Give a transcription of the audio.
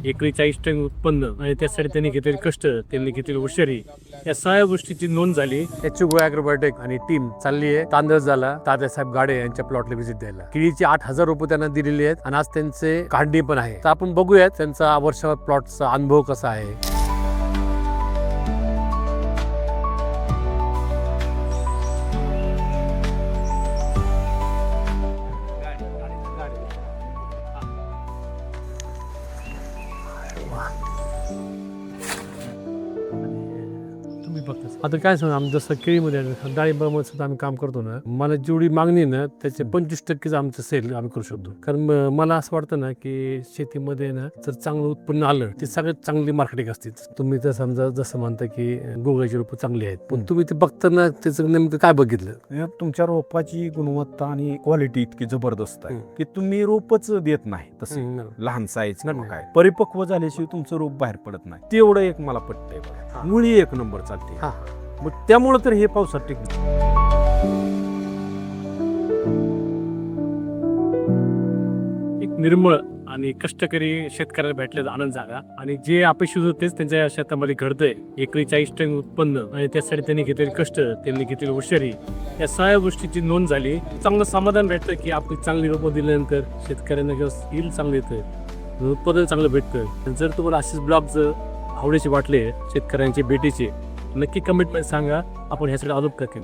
एकरी 40 टन उत्पन्न आणि त्यासाठी त्यांनी घेतलेले कष्ट, त्यांनी घेतलेली हुशारी, या सगळ्या गोष्टीची नोंद झाली. HUGO ॲग्रोबायोटेक आणि टीम चालली आहे तांदळजाला तात्यासाहेब गाडे यांच्या प्लॉटला व्हिजिट द्यायला. केळीची 8,000 रोपं त्यांना दिलेली आहेत आणि आज त्यांचे काढणी पण आहे. तर आपण बघूयात त्यांचा वर्षभर प्लॉटचा अनुभव कसा आहे. आता काय सांगा, आम्ही जसं केळीमध्ये डाळिंबामध्ये सुद्धा आम्ही काम करतो ना, मला जेवढी मागणी आहे ना त्याचे 25% आमचं सेल आम्ही करू शकतो. कारण मला असं वाटतं ना की शेतीमध्ये ना जर चांगलं उत्पन्न आलं ती सगळ्यात चांगली मार्केटिंग असते. तुम्ही तर समजा जसं म्हणता की गोगलची रोपं चांगली आहेत, पण तुम्ही ते बघताना त्याचं नेमकं काय बघितलं? तुमच्या रोपाची गुणवत्ता आणि क्वालिटी इतकी जबरदस्त आहे की तुम्ही रोपच देत नाही तसं लहान साईज काय परिपक्व झाल्याशिवाय तुमचं रोप बाहेर पडत नाही. तेवढं एक मला पटतंय बघा. मुळी एक नंबर चालते. मग त्यामुळे तर हे पावसात टिकलं. एक निर्मळ आणि कष्टकरी शेतकऱ्याला भेटल्याचा आनंद झाला आणि जे अपेक्षित होतेच त्यांच्या शेतामध्ये घडतंय. एकरी 40 टन उत्पन्न आणि त्यासाठी त्यांनी घेतलेले कष्ट, त्यांनी घेतलेली हुशारी, या सगळ्या गोष्टीची नोंद झाली. चांगलं समाधान भेटतं की आपली चांगली रोपं दिल्यानंतर शेतकऱ्यांना येईल चांगलं येतं, उत्पादन चांगलं भेटतं. जर तुम्हाला असेच ब्लॉग जर आवडीचे वाटले शेतकऱ्यांचे भेटीचे, नक्की कमेंटमध्ये सांगा. आपण ह्यासाठी अजून करेन.